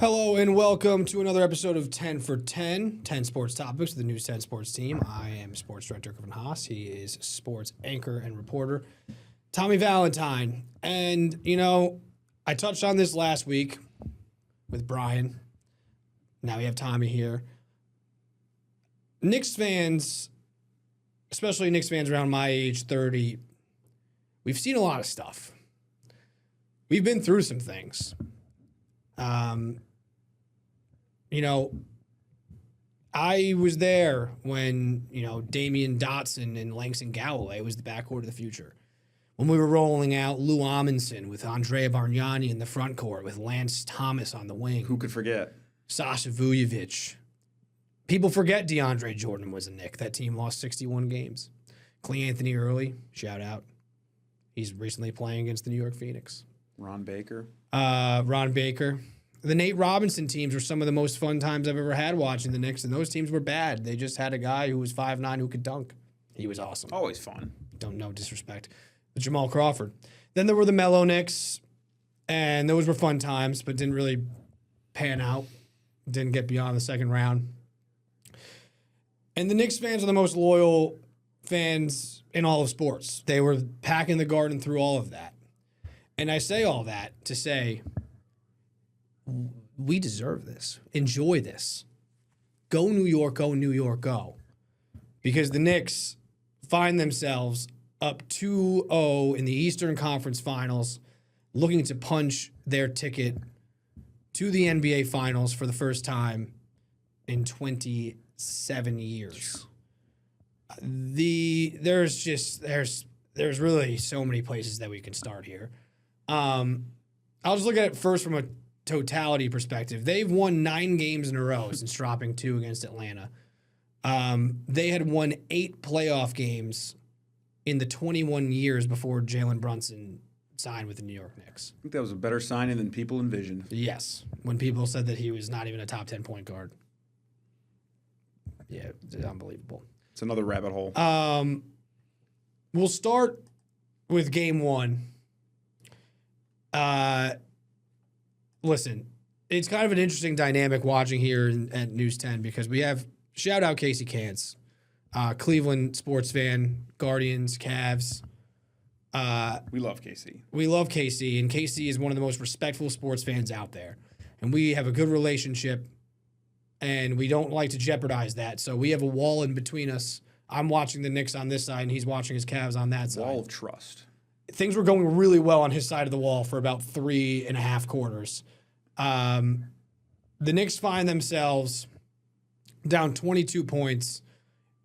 Hello and welcome to another episode of 10 for 10, 10 sports topics with the News 10 sports team. I am sports director Griffin Haas. He is sports anchor and reporter Tommy Valentine. And, I touched on this last week with Brian. Now we have Tommy here. Knicks fans, especially Knicks fans around my age, 30, we've seen a lot of stuff. We've been through some things. I was there when, Damian Dotson and Langston Galloway was the backcourt of the future. When we were rolling out Lou Amundsen with Andrea Bargnani in the front court with Lance Thomas on the wing. Who could forget? Sasha Vujovic. People forget DeAndre Jordan was a Knick. That team lost 61 games. Clay Anthony Early, shout out. He's recently playing against the New York Phoenix. Ron Baker. The Nate Robinson teams were some of the most fun times I've ever had watching the Knicks, and those teams were bad. They just had a guy who was 5'9" who could dunk. He was awesome. Always fun. No disrespect. But Jamal Crawford. Then there were the Melo Knicks, and those were fun times, but didn't really pan out. Didn't get beyond the second round. And the Knicks fans are the most loyal fans in all of sports. They were packing the Garden through all of that. And I say all that to say, we deserve this. Enjoy this. Go New York, go New York, go. Because the Knicks find themselves up 2-0 in the Eastern Conference Finals, looking to punch their ticket to the NBA Finals for the first time in 27 years. There's really so many places that we can start here. I'll just look at it first from a totality perspective. They've won 9 games in a row since dropping 2 against Atlanta. They had won 8 playoff games in the 21 years before Jalen Brunson signed with the New York Knicks. I think that was a better signing than people envisioned. Yes, when people said that he was not even a top 10 point guard. Yeah, it's unbelievable. It's another rabbit hole. We'll start with game 1. Listen, it's kind of an interesting dynamic watching here at News 10 because we have, shout out Casey Kantz, Cleveland sports fan, Guardians, Cavs. We love KC. We love KC, and KC is one of the most respectful sports fans out there. And we have a good relationship, and we don't like to jeopardize that. So we have a wall in between us. I'm watching the Knicks on this side, and he's watching his Cavs on that side. Wall of trust. Things were going really well on his side of the wall for about 3.5 quarters. The Knicks find themselves down 22 points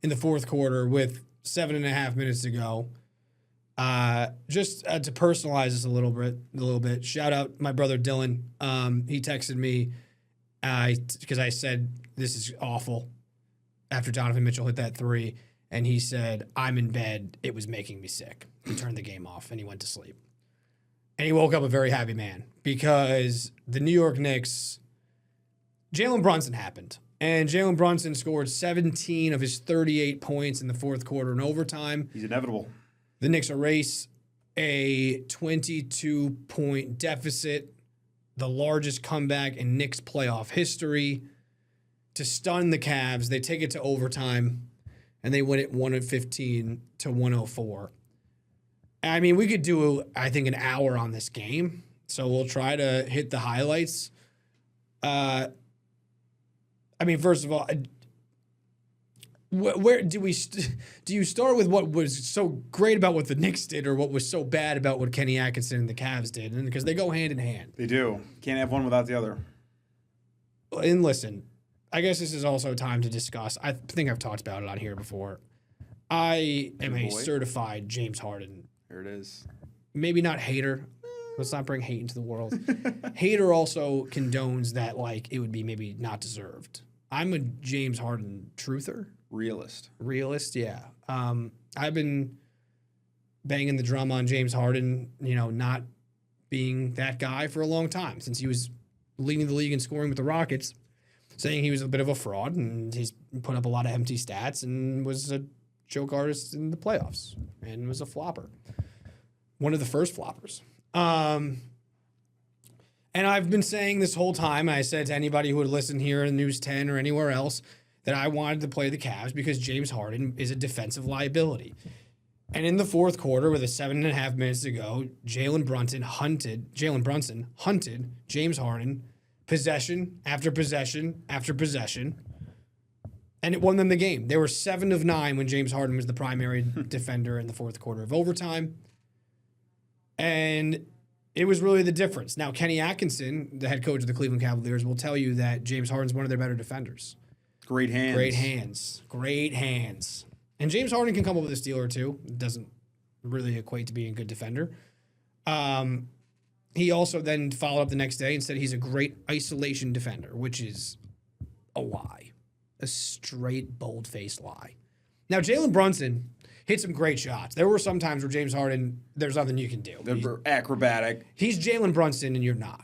in the fourth quarter with 7.5 minutes to go. Just to personalize this a little bit, shout out my brother Dylan. He texted me because I said this is awful after Donovan Mitchell hit that 3, and he said, I'm in bed. It was making me sick. He turned the game off, and he went to sleep. And he woke up a very happy man because the New York Knicks, Jalen Brunson happened. And Jalen Brunson scored 17 of his 38 points in the fourth quarter in overtime. He's inevitable. The Knicks erase a 22-point deficit, the largest comeback in Knicks playoff history, to stun the Cavs. They take it to overtime, and they win it 115 to 104. I mean, we could do, I think, an hour on this game, so we'll try to hit the highlights. First of all, where do you start with what was so great about what the Knicks did, or what was so bad about what Kenny Atkinson and the Cavs did? And because they go hand in hand. They do. Can't have one without the other. And listen, I guess this is also time to discuss. I think I've talked about it on here before. I am a certified James Harden. Here it is. Maybe not hater. Let's not bring hate into the world. Hater also condones that it would be maybe not deserved. I'm a James Harden truther. Realist, yeah. I've been banging the drum on James Harden, not being that guy for a long time, since he was leading the league in scoring with the Rockets, saying he was a bit of a fraud, and he's put up a lot of empty stats and was a joke artist in the playoffs and was a flopper. One of the first floppers. And I've been saying this whole time, I said to anybody who would listen here in News 10 or anywhere else, that I wanted to play the Cavs because James Harden is a defensive liability. And in the fourth quarter, with 7.5 minutes to go, Jalen Brunson hunted James Harden possession after possession after possession, and it won them the game. They were 7 of 9 when James Harden was the primary defender in the fourth quarter of overtime. And it was really the difference. Now, Kenny Atkinson, the head coach of the Cleveland Cavaliers, will tell you that James Harden's one of their better defenders. Great hands. Great hands. And James Harden can come up with a steal or two. It doesn't really equate to being a good defender. He also then followed up the next day and said he's a great isolation defender, which is a lie. A straight, bold-faced lie. Now, Jalen Brunson hit some great shots. There were some times where James Harden, there's nothing you can do. They're acrobatic. He's Jalen Brunson, and you're not.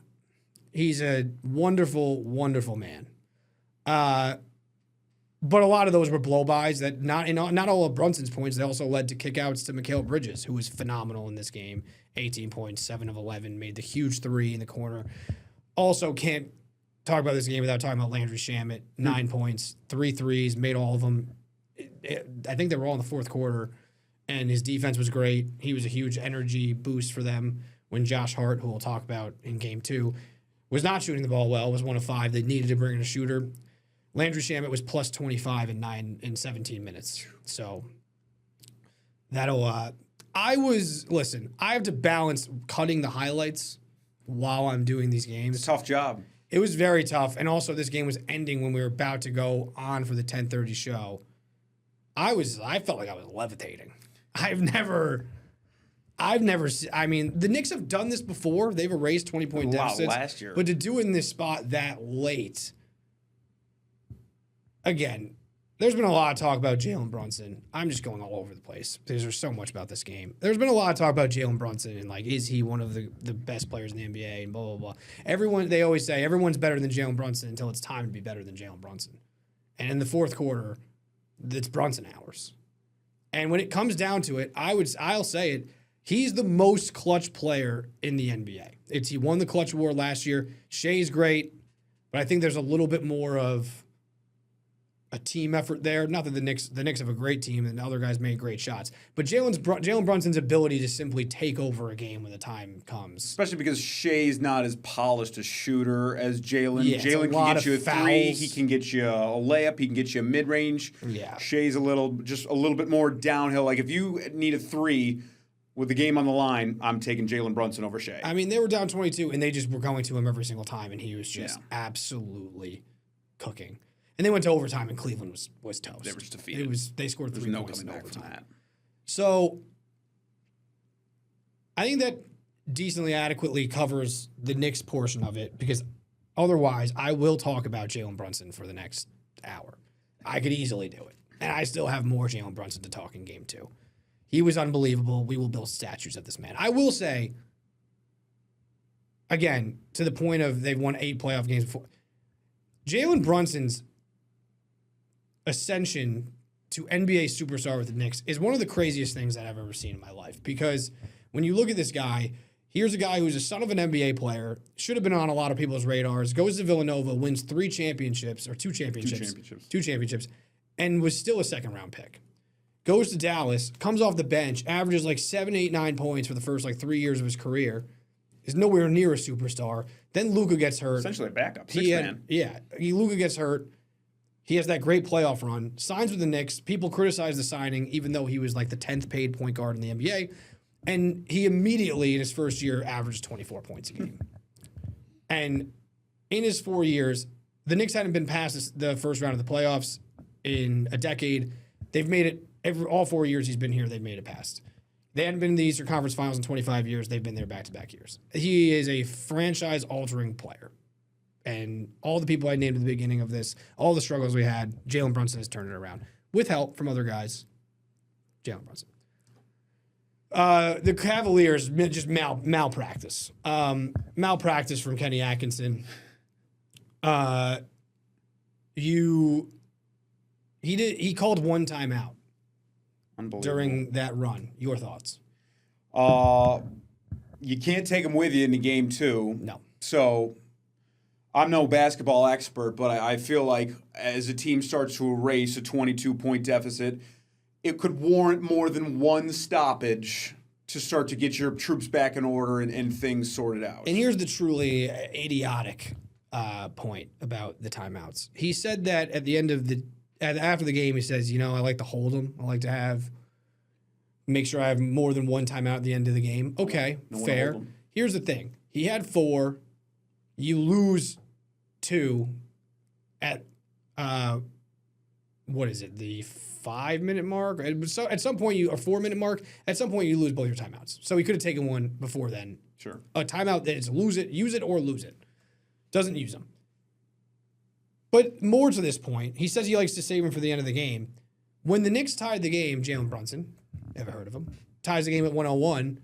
He's a wonderful, wonderful man. But a lot of those were blow-bys that not all of Brunson's points. They also led to kickouts to Mikal Bridges, who was phenomenal in this game. 18 points, 7 of 11, made the huge three in the corner. Also can't talk about this game without talking about Landry Shamet. 9 points, 3 threes, made all of them. I think they were all in the fourth quarter, and his defense was great. He was a huge energy boost for them when Josh Hart, who we'll talk about in game 2, was not shooting the ball well, was 1 of 5. They needed to bring in a shooter. Landry Shamet was plus 25 in 17 minutes. So that'll I have to balance cutting the highlights while I'm doing these games. It's a tough job. It was very tough. And also this game was ending when we were about to go on for the 10:30 show. I felt like I was levitating. I mean, the Knicks have done this before. They've erased 20-point deficits last year. But to do it in this spot that late, again, there's been a lot of talk about Jalen Brunson. I'm just going all over the place because there's so much about this game. There's been a lot of talk about Jalen Brunson and, like, is he one of the best players in the NBA and blah, blah, blah. They always say everyone's better than Jalen Brunson until it's time to be better than Jalen Brunson. And in the fourth quarter, it's Brunson hours. And when it comes down to it, I'll say it, he's the most clutch player in the NBA. He won the clutch award last year. Shea's great, but I think there's a little bit more of a team effort there. Not that the Knicks have a great team and the other guys made great shots, but Jalen Brunson's ability to simply take over a game when the time comes. Especially because Shea's not as polished a shooter as Jalen. Yeah, Jalen can get you a fouls. 3. He can get you a layup. He can get you a mid-range. Yeah. Shea's just a little bit more downhill. Like if you need a 3 with the game on the line, I'm taking Jalen Brunson over Shea. I mean, they were down 22 and they just were going to him every single time, and he was just absolutely cooking. And they went to overtime, and Cleveland was toast. They were just defeated. They scored 3 no points in coming back overtime. from that. So I think that decently adequately covers the Knicks portion of it, because otherwise I will talk about Jalen Brunson for the next hour. I could easily do it. And I still have more Jalen Brunson to talk in game 2. He was unbelievable. We will build statues of this man. I will say, again, to the point of they've won 8 playoff games before, Jalen Brunson's ascension to NBA superstar with the Knicks is one of the craziest things that I've ever seen in my life. Because when you look at this guy, here's a guy who's a son of an NBA player, should have been on a lot of people's radars, goes to Villanova, wins 2 championships, and was still a second-round pick. Goes to Dallas, comes off the bench, averages like 7, 8, 9 points for the first 3 years of his career, is nowhere near a superstar. Then Luka gets hurt. Essentially a backup, 6-man. Luka gets hurt. He has that great playoff run, signs with the Knicks. People criticize the signing, even though he was like the 10th paid point guard in the NBA. And he immediately, in his first year, averaged 24 points a game. And in his 4 years, the Knicks hadn't been past the first round of the playoffs in a decade. They've made it all 4 years he's been here, they've made it past. They hadn't been in the Eastern Conference Finals in 25 years. They've been there back-to-back years. He is a franchise-altering player. And all the people I named at the beginning of this, all the struggles we had, Jalen Brunson has turned it around. With help from other guys, Jalen Brunson. The Cavaliers just malpractice. Malpractice from Kenny Atkinson. He called 1 timeout during that run. Your thoughts? You can't take him with you into game 2. No. So I'm no basketball expert, but I feel like as a team starts to erase a 22-point deficit, it could warrant more than one stoppage to start to get your troops back in order and things sorted out. And here's the truly idiotic point about the timeouts. He said that at the end of after the game, he says, I like to hold them. I like to make sure I have more than one timeout at the end of the game. Okay, fair. Here's the thing. He had 4. You lose 2 at, what is it, the 5-minute mark? So at some point, or 4-minute mark, at some point you lose both your timeouts. So he could have taken one before then. Sure. A timeout that is use it or lose it. Doesn't use them. But more to this point, he says he likes to save him for the end of the game. When the Knicks tied the game, Jalen Brunson, never heard of him, ties the game at 101.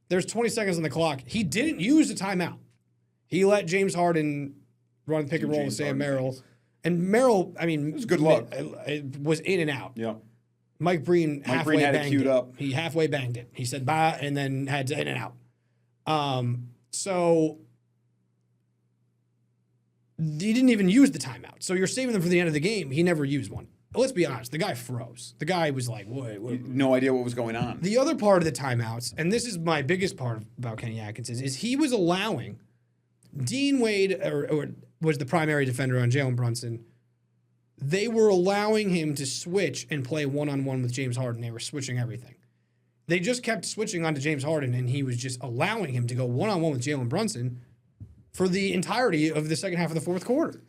There's 20 seconds on the clock. He didn't use the timeout. He let James Harden run pick and roll with Sam Merrill. And Merrill, it was good luck. It was in and out. Yeah. Mike Breen halfway had banged it queued up. He halfway banged it. He said bye and then had to in and out. So he didn't even use the timeout. So you're saving them for the end of the game. He never used one. Let's be honest. The guy froze. The guy was like, what? No idea what was going on. The other part of the timeouts, and this is my biggest part about Kenny Atkinson, is he was allowing Dean Wade, or was the primary defender on Jalen Brunson. They were allowing him to switch and play one-on-one with James Harden. They were switching everything. They just kept switching onto James Harden, and he was just allowing him to go one-on-one with Jalen Brunson for the entirety of the second half of the fourth quarter.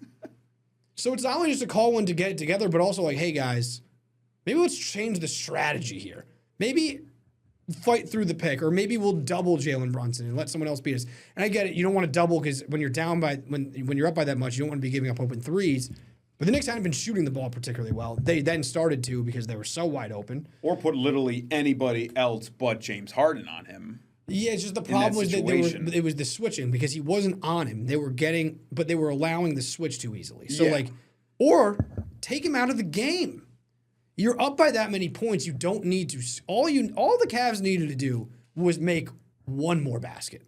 So it's not only just a call one to get it together, but also like, hey, guys, maybe let's change the strategy here. Maybe fight through the pick, or maybe we'll double Jalen Brunson and let someone else beat us. And I get it. You don't want to double because when you're down when you're up by that much, you don't want to be giving up open threes. But the Knicks hadn't been shooting the ball particularly well. They then started to because they were so wide open. Or put literally anybody else but James Harden on him. Yeah, it's just the problem was that it was the switching because he wasn't on him. But they were allowing the switch too easily. So or take him out of the game. You're up by that many points. You don't need to. All the Cavs needed to do was make one more basket.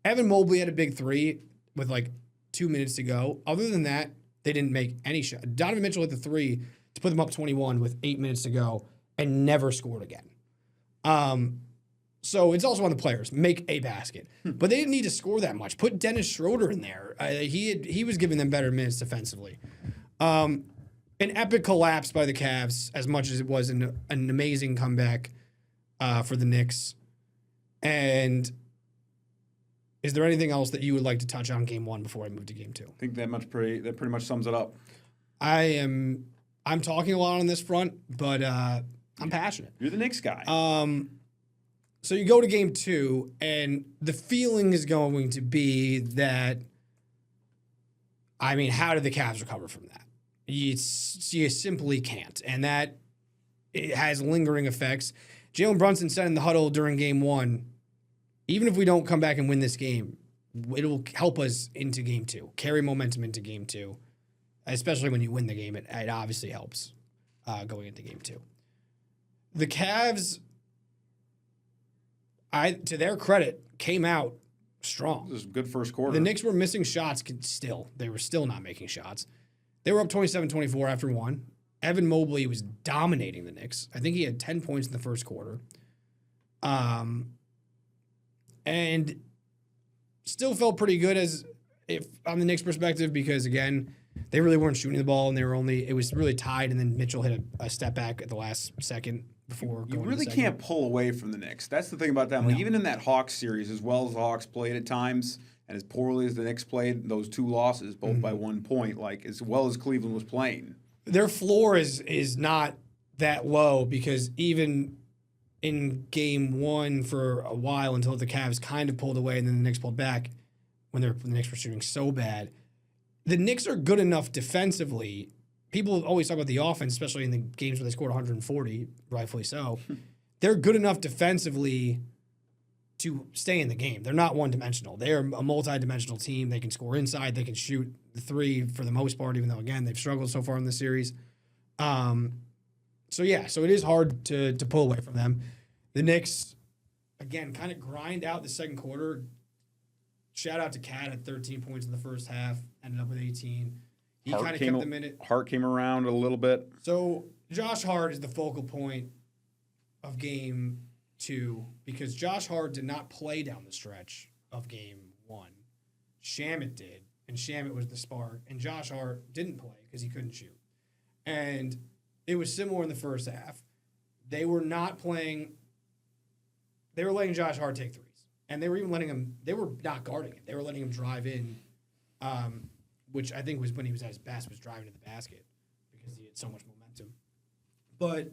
Evan Mobley had a big 3 with 2 minutes to go. Other than that, they didn't make any shot. Donovan Mitchell hit the 3 to put them up 21 with 8 minutes to go and never scored again. So it's also on the players. Make a basket. But they didn't need to score that much. Put Dennis Schroeder in there. He was giving them better minutes defensively. An epic collapse by the Cavs, as much as it was an amazing comeback for the Knicks. And is there anything else that you would like to touch on Game 1 before I move to Game 2? I think that pretty much sums it up. I'm talking a lot on this front, but I'm passionate. You're the Knicks guy. So you go to Game 2, and the feeling is going to be that, how did the Cavs recover from that? You simply can't. And that it has lingering effects. Jalen Brunson said in the huddle during Game 1, even if we don't come back and win this game, it'll help us into Game 2, carry momentum into Game 2, especially when you win the game. It obviously helps going into Game 2. The Cavs, to their credit, came out strong. This was a good first quarter. The Knicks were missing shots still. They were still not making shots. They were up 27-24 after 1. Evan Mobley was dominating the Knicks. I think he had 10 points in the first quarter. And still felt pretty good on the Knicks' perspective because, again, they really weren't shooting the ball and it was really tied, and then Mitchell hit a step back at the last second before going. You really can't pull away from the Knicks. That's the thing about them. No. Even in that Hawks series, as well as the Hawks played at times, and as poorly as the Knicks played, those 2 losses, both by 1 point, as well as Cleveland was playing. Their floor is not that low because even in Game 1 for a while until the Cavs kind of pulled away and then the Knicks pulled back when the Knicks were shooting so bad. The Knicks are good enough defensively. People always talk about the offense, especially in the games where they scored 140, rightfully so. They're good enough defensively to stay in the game. They're not one-dimensional. They're a multi-dimensional team. They can score inside. They can shoot the 3 for the most part, even though, again, they've struggled so far in the series. So it is hard to pull away from them. The Knicks, again, kind of grind out the second quarter, shout out to Cat at 13 points in the first half, ended up with 18. He Hart kind of came kept them in it. Hart came around a little bit. So Josh Hart is the focal point of game 2 because Josh Hart did not play down the stretch of game 1. Shamet did, and Shamet was the spark, and Josh Hart didn't play because he couldn't shoot. And it was similar in the first half. They were not playing. They were letting Josh Hart take threes, and they were even letting him. They were not guarding him. They were letting him drive in, which I think was when he was at his best, was driving to the basket because he had so much momentum. But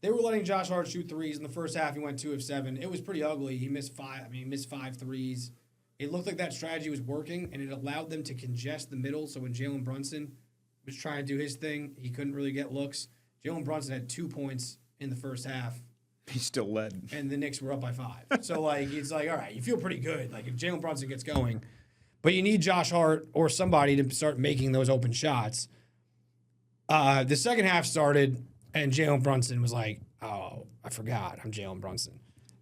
they were letting Josh Hart shoot threes in the first half. He went 2 of 7. It was pretty ugly. He missed 5. He missed 5 threes. It looked like that strategy was working, and it allowed them to congest the middle. So when Jalen Brunson was trying to do his thing, he couldn't really get looks. Jalen Brunson had 2 points in the first half. He still led. And the Knicks were up by 5. So, it's like, all right, you feel pretty good. Like, if Jalen Brunson gets going. But you need Josh Hart or somebody to start making those open shots. The second half started, and Jalen Brunson was like, oh, I forgot I'm Jalen Brunson.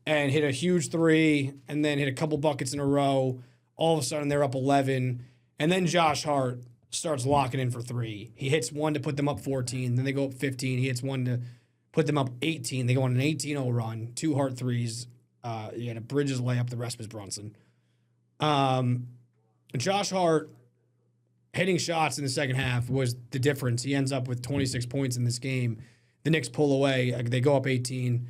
And hit a huge 3, and then hit a couple buckets in a row. All of a sudden, they're up 11. And then Josh Hart starts locking in for 3. He hits 1 to put them up 14. Then they go up 15. He hits 1 to put them up 18. They go on an 18-0 run. 2 Hart threes. You had a Bridges layup. The rest was Brunson. Josh Hart hitting shots in the second half was the difference. He ends up with 26 points in this game. The Knicks pull away. They go up 18.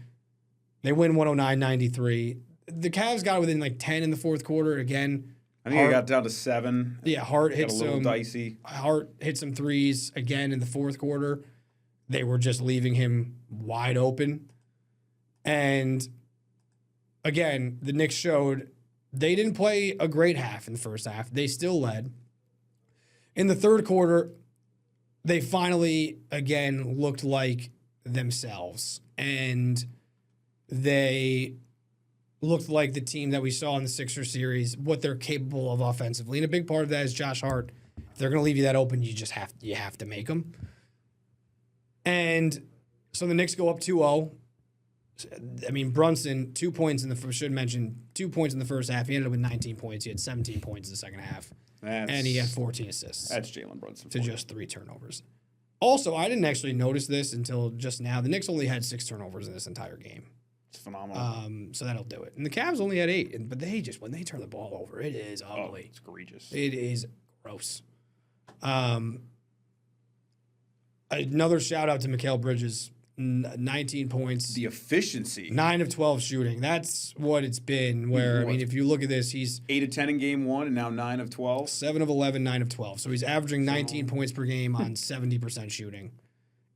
They win 109-93. The Cavs got within 10 in the fourth quarter again. I think it got down to 7. Yeah, Hart hit a little dicey. Hart hit some threes again in the fourth quarter. They were just leaving him wide open. And again, the Knicks showed they didn't play a great half in the first half. They still led. In the third quarter, they finally, again, looked like themselves. And they looked like the team that we saw in the Sixers series, what they're capable of offensively. And a big part of that is Josh Hart. If they're going to leave you that open, you have to make them. And so the Knicks go up 2-0. I mean, Brunson, 2 points in the first half. He ended up with 19 points. He had 17 points in the second half. And he had 14 assists. That's Jalen Brunson. To just 3 turnovers. Also, I didn't actually notice this until just now. The Knicks only had 6 turnovers in this entire game. It's phenomenal. So that'll do it. And the Cavs only had 8. But they just, when they turn the ball over, it is ugly. It's egregious. It is gross. Another shout out to Mikal Bridges. 19 points. The efficiency. 9 of 12 shooting. That's what it's been. Where, I mean, if you look at this, he's 8 of 10 in game 1 and now 9 of 12. 7 of 11, 9 of 12. So he's averaging 19 points per game on 70% shooting.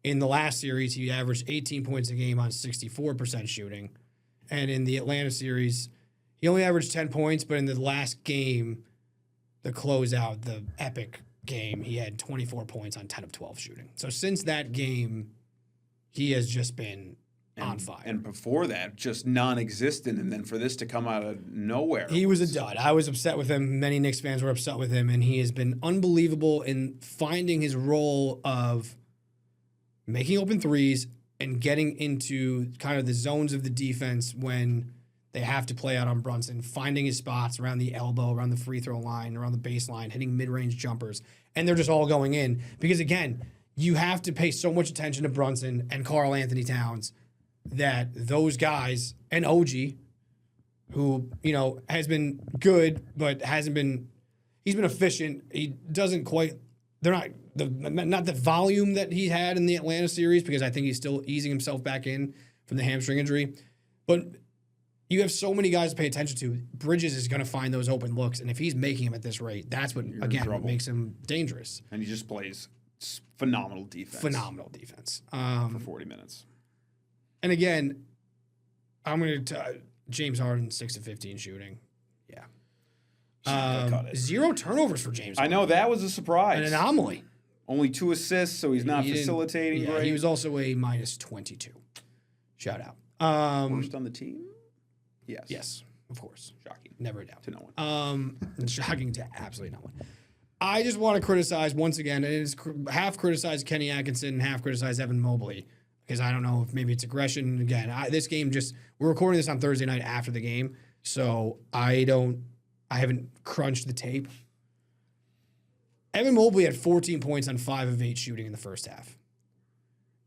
In the last series, he averaged 18 points a game on 64% shooting. And in the Atlanta series, he only averaged 10 points, but in the last game, the closeout, the epic game, he had 24 points on 10 of 12 shooting. So since that game, he has just been on fire. And before that, just non-existent. And then for this to come out of nowhere. He was a dud. I was upset with him. Many Knicks fans were upset with him. And he has been unbelievable in finding his role of making open threes and getting into kind of the zones of the defense when they have to play out on Brunson, finding his spots around the elbow, around the free throw line, around the baseline, hitting mid-range jumpers. And they're just all going in. Because, again, you have to pay so much attention to Brunson and Karl Anthony Towns that those guys, and OG, who, has been good, but he's been efficient. He doesn't quite, not the volume that he had in the Atlanta series, because I think he's still easing himself back in from the hamstring injury. But you have so many guys to pay attention to. Bridges is going to find those open looks, and if he's making them at this rate, that's what, what makes him dangerous. And he just plays phenomenal defense. For 40 minutes. And again, I'm going to James Harden, 6 of 15 shooting. Yeah. 0 turnovers for James Harden. I know, that was a surprise. An anomaly. Only 2 assists, so he's not facilitating great. He was also a minus 22. Shout out. Worst on the team? Yes. Yes, of course. Shocking. Never a doubt. To no one. Shocking to absolutely no one. I just want to criticize, once again, and it's half criticize Kenny Atkinson, half criticize Evan Mobley, because I don't know if maybe it's aggression. Again, this game we're recording this on Thursday night after the game, so I don't I haven't crunched the tape. Evan Mobley had 14 points on 5 of 8 shooting in the first half.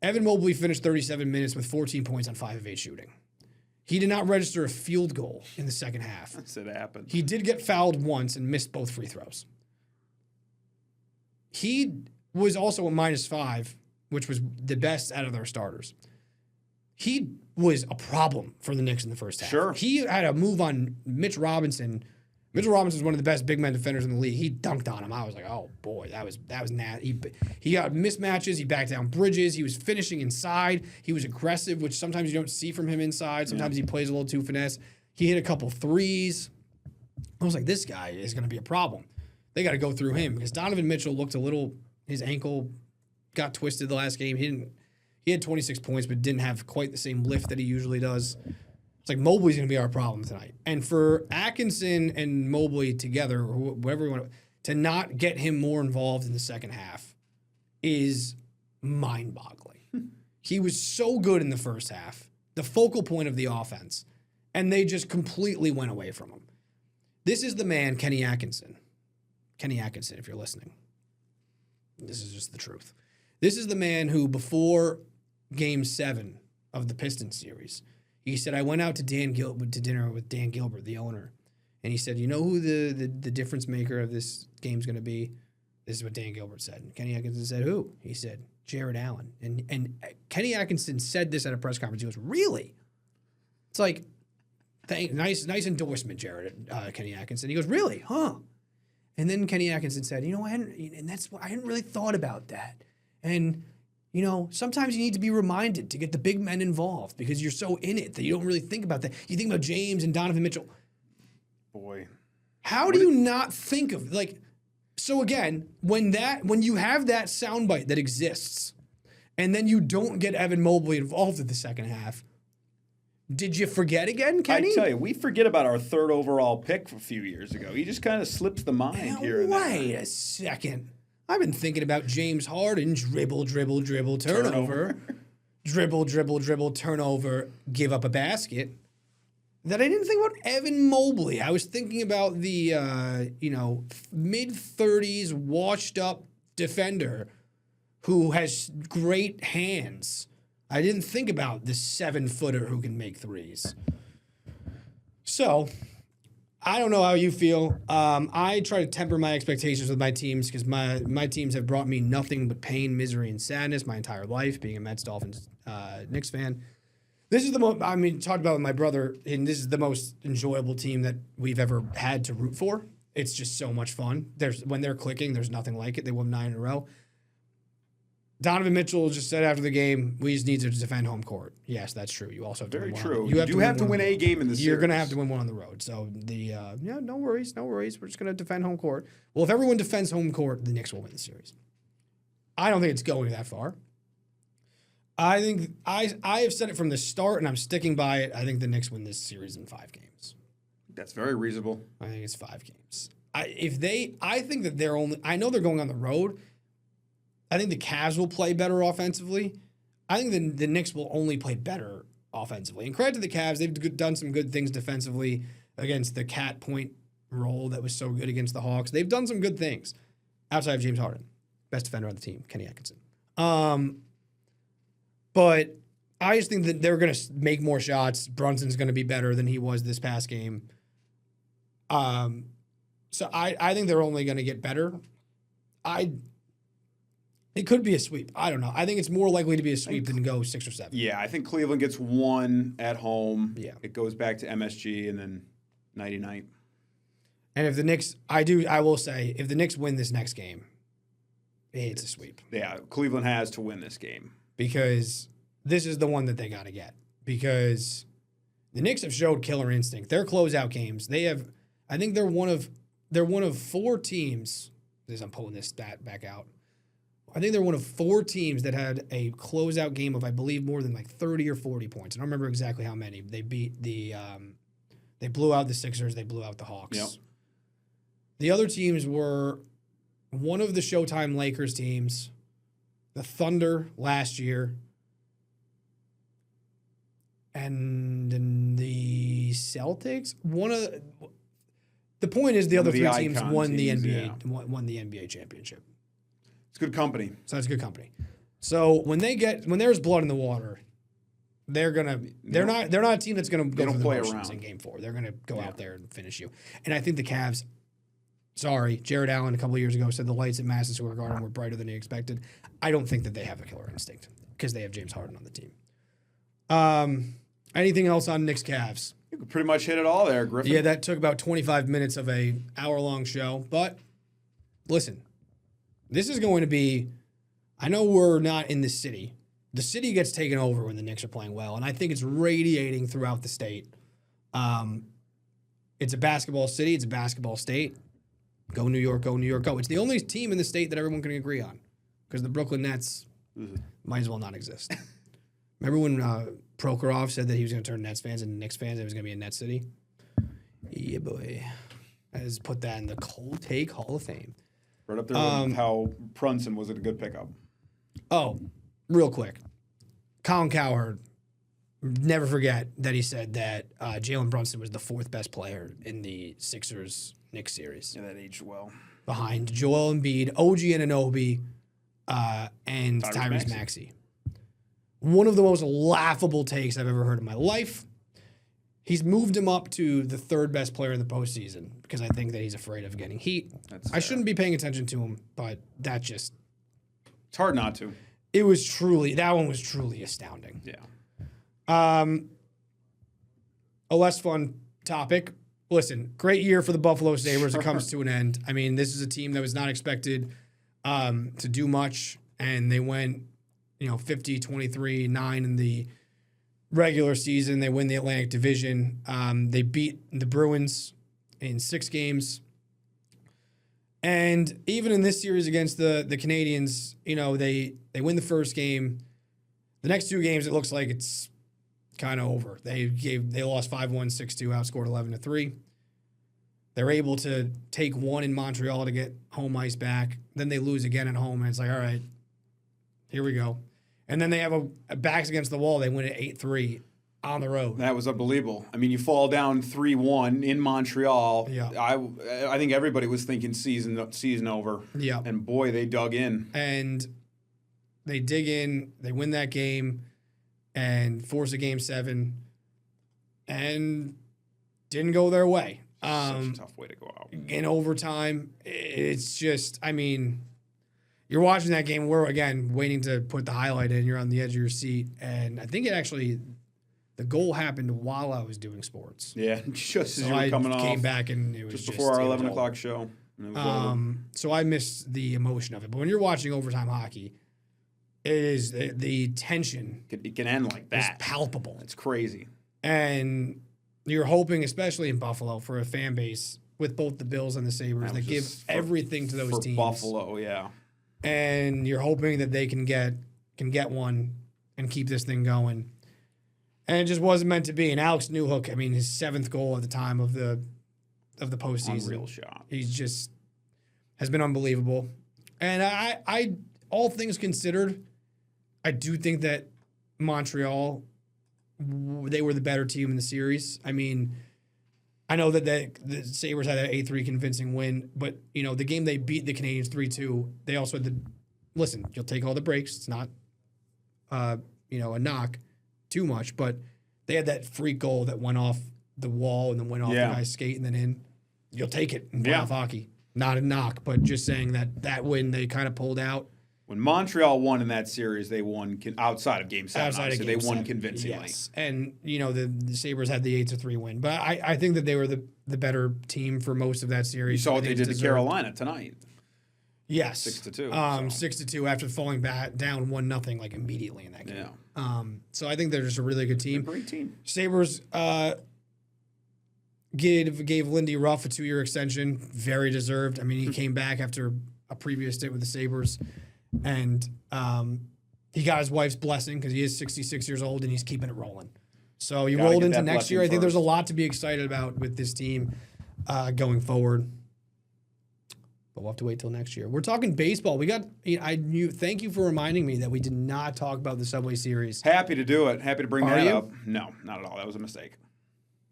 Evan Mobley finished 37 minutes with 14 points on 5 of 8 shooting. He did not register a field goal in the second half. That's it happened. He did get fouled once and missed both free throws. He was also a -5, which was the best out of their starters. He was a problem for the Knicks in the first half. Sure. He had a move on Mitch Robinson. Mitchell Robinson is one of the best big man defenders in the league. He dunked on him. I was like, oh boy, that was nasty. He got mismatches. He backed down bridges. He was finishing inside. He was aggressive, which sometimes you don't see from him inside. Sometimes he plays a little too finesse. He hit a couple threes. I was like, this guy is going to be a problem. They got to go through him because Donovan Mitchell looked a little. His ankle got twisted the last game. He had 26 points, but didn't have quite the same lift that he usually does. It's like Mobley's going to be our problem tonight. And for Atkinson and Mobley together, or whatever you want to not get him more involved in the second half is mind-boggling. He was so good in the first half, the focal point of the offense, and they just completely went away from him. This is the man, Kenny Atkinson. Kenny Atkinson, if you're listening. This is just the truth. This is the man who, before Game 7 of the Pistons series, he said, I went out to dinner with Dan Gilbert, the owner, and he said, you know who the difference maker of this game's going to be? This is what Dan Gilbert said. And Kenny Atkinson said, who? He said, Jared Allen. And Kenny Atkinson said this at a press conference. He goes, really? It's like, nice endorsement, Jared, Kenny Atkinson. He goes, really? Huh? And then Kenny Atkinson said, you know, I hadn't really thought about that. And you know, sometimes you need to be reminded to get the big men involved because you're so in it that you don't really think about that. You think about James and Donovan Mitchell. Boy. How do you not think of, like, so again, when you have that soundbite that exists and then you don't get Evan Mobley involved in the second half, did you forget again, Kenny? I tell you, we forget about our 3rd overall pick a few years ago. He just kind of slips the mind here and there. Wait a second. I've been thinking about James Harden, dribble, turnover. Dribble, turnover, give up a basket. That I didn't think about Evan Mobley. I was thinking about the, mid-30s washed-up defender who has great hands. I didn't think about the 7-footer who can make threes. So I don't know how you feel. I try to temper my expectations with my teams because my teams have brought me nothing but pain, misery, and sadness my entire life, being a Mets, Dolphins, Knicks fan. This is the most, talked about with my brother, and this is the most enjoyable team that we've ever had to root for. It's just so much fun. When they're clicking, there's nothing like it. They won 9 in a row. Donovan Mitchell just said after the game, we just need to defend home court. Yes, that's true. You also have to win one. Very true. You have to win a game in the series. You're going to have to win one on the road. So, no worries. We're just going to defend home court. Well, if everyone defends home court, the Knicks will win the series. I don't think it's going that far. I think I have said it from the start, and I'm sticking by it. I think the Knicks win this series in 5 games. That's very reasonable. I think it's 5 games. I think that they're only. I know they're going on the road. I think the Cavs will play better offensively. I think the Knicks will only play better offensively. And credit to the Cavs, they've done some good things defensively against the cat point roll that was so good against the Hawks. They've done some good things outside of James Harden, best defender on the team, Kenny Atkinson. But I just think that they're going to make more shots. Brunson's going to be better than he was this past game. So I think they're only going to get better. It could be a sweep. I don't know. I think it's more likely to be a sweep than go 6 or 7. Yeah, I think Cleveland gets 1 at home. Yeah. It goes back to MSG and then nighty-night. And if the Knicks, I will say, if the Knicks win this next game, it's a sweep. Yeah, Cleveland has to win this game. Because this is the one that they got to get. Because the Knicks have showed killer instinct. Their closeout games, I think they're one of 4 teams, as I'm pulling this stat back out, I think they're one of 4 teams that had a closeout game of, I believe, more than like 30 or 40 points. I don't remember exactly how many. They beat they blew out the Sixers. They blew out the Hawks. Yep. The other teams were one of the Showtime Lakers teams, the Thunder last year, and the Celtics. The point is the One other of the three teams icon won the teams, NBA won the NBA championship. It's good company. So that's good company. So when there's blood in the water, they're not a team that's gonna go don't through the play motions around. in game 4. They're gonna go out there and finish you. And I think the Cavs. Sorry, Jared Allen a couple of years ago said the lights at Madison Square Garden were brighter than he expected. I don't think that they have the killer instinct because they have James Harden on the team. Anything else on Knicks Cavs? You could pretty much hit it all there, Griffin. Yeah, that took about 25 minutes of a hour-long show. But listen, this is going to be. I know we're not in the city. The city gets taken over when the Knicks are playing well, and I think it's radiating throughout the state. It's a basketball city. It's a basketball state. Go New York, go New York, go. It's the only team in the state that everyone can agree on because the Brooklyn Nets might as well not exist. Remember when Prokhorov said that he was going to turn Nets fans into Knicks fans and it was going to be a Net city? Yeah, boy. I just put that in the Cold Take Hall of Fame. Right up there with how Brunson was a good pickup. Oh, real quick. Colin Cowherd, never forget that he said that Jalen Brunson was the 4th best player in the Sixers-Knicks series. Yeah, that aged well. Behind Joel Embiid, OG Anunoby, and Tyrese Maxey. One of the most laughable takes I've ever heard in my life. He's moved him up to the 3rd best player in the postseason because I think that he's afraid of getting heat. I shouldn't be paying attention to him, but that just... It's hard not to. That one was truly astounding. Yeah. A less fun topic. Listen, great year for the Buffalo Sabres. It comes to an end. I mean, this is a team that was not expected to do much, and they went, 50-23-9 in the regular season. They win the Atlantic Division. They beat the Bruins in 6 games. And even in this series against the Canadiens, they win the first game. The next 2 games, it looks like it's kind of over. They lost 5-1, 6-2, outscored 11-3. They're able to take 1 in Montreal to get home ice back. Then they lose again at home, and it's like, all right, here we go. And then they have a backs against the wall. They win it 8-3 on the road. That was unbelievable. I mean, you fall down 3-1 in Montreal. Yeah. I think everybody was thinking season over. Yeah. And boy, they dug in. And they dig in. They win that game and force a Game 7 and didn't go their way. Such a tough way to go out. In overtime, it's just, you're watching that game. We're, again, waiting to put the highlight in. You're on the edge of your seat. And I think the goal happened while I was doing sports. Yeah, just as you were I coming off. came back and it was just before our it was 11 over. o'clock show. And it was over. So I missed the emotion of it. But when you're watching overtime hockey, it is the tension It can end like is that. palpable. It's crazy. And you're hoping, especially in Buffalo, for a fan base with both the Bills and the Sabres that give everything to those teams. Buffalo, yeah. And you're hoping that they can get one and keep this thing going. And it just wasn't meant to be. And Alex Newhook, his 7th goal at the time of the postseason. Unreal shot. He's just has been unbelievable. And I all things considered, I do think that Montreal, they were the better team in the series. I know that the Sabres had an 8-3 convincing win, but, the game they beat the Canadiens 3-2, they also had listen, you'll take all the breaks. It's not, a knock too much, but they had that freak goal that went off the wall and then went off the guy's skate and then in. You'll take it in playoff hockey. Not a knock, but just saying that win they kind of pulled out. When Montreal won in that series, they won outside of Game 7. They won convincingly. Yes. And, the Sabres had the 8-3 win. But I think that they were the better team for most of that series. You saw what they did to Carolina tonight. Yes. 6-2. 6-2 after falling back down 1-0 like immediately in that game. Yeah. So I think they're just a really good team. Great team. Sabres gave Lindy Ruff a 2-year extension. Very deserved. He came back after a previous stint with the Sabres. And he got his wife's blessing because he is 66 years old and he's keeping it rolling. So he rolled into next year. I think there's a lot to be excited about with this team going forward. But we'll have to wait till next year. We're talking baseball. Thank you for reminding me that we did not talk about the Subway Series. Happy to do it. Happy to bring that you? up. No, not at all. That was a mistake.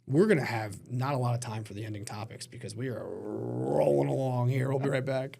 we're going to have not a lot of time for the ending topics because we are rolling along here. We'll be right back.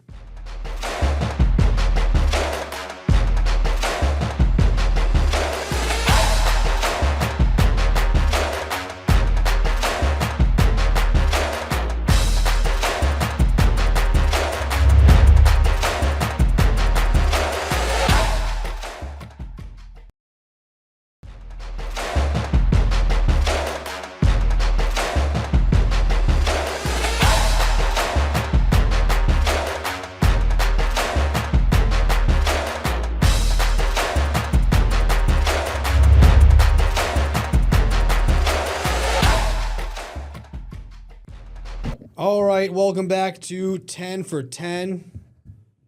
All right, welcome back to 10 for 10.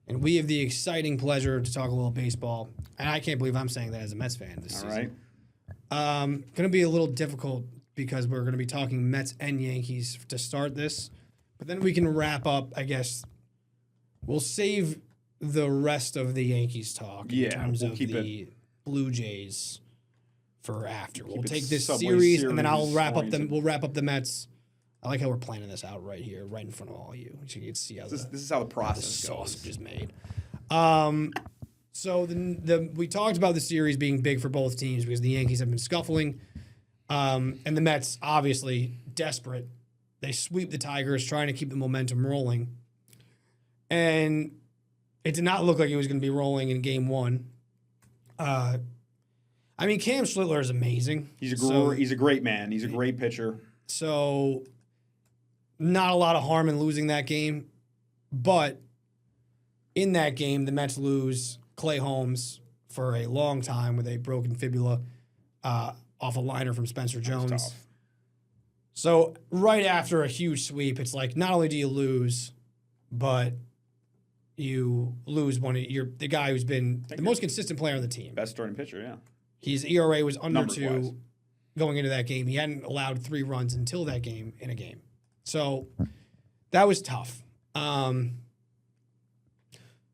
And we have the exciting pleasure to talk a little baseball. And I can't believe I'm saying that as a Mets fan this season. All right. Going to be a little difficult because we're going to be talking Mets and Yankees to start this. But then we can wrap up, I guess. We'll save the rest of the Yankees talk in terms of the Blue Jays for after. We'll take this series and then I'll wrap up them. We'll wrap up the Mets. I like how we're planning this out right here, right in front of all you. So you can see how this is how the process goes. goes. Is made. So we talked about the series being big for both teams because the Yankees have been scuffling, and the Mets obviously desperate. They sweep the Tigers, trying to keep the momentum rolling, and it did not look like it was going to be rolling in Game 1. I mean, Cam Schlittler is amazing. He's a great man. He's a great pitcher. So, not a lot of harm in losing that game, but in that game, the Mets lose Clay Holmes for a long time with a broken fibula off a liner from Spencer Jones. So, right after a huge sweep, it's like not only do you lose, but you lose the guy who's been the most consistent player on the team. Best starting pitcher, yeah. His ERA was under Numbers 2 wise. going into that game. He hadn't allowed 3 runs until that game in a game. So that was tough. From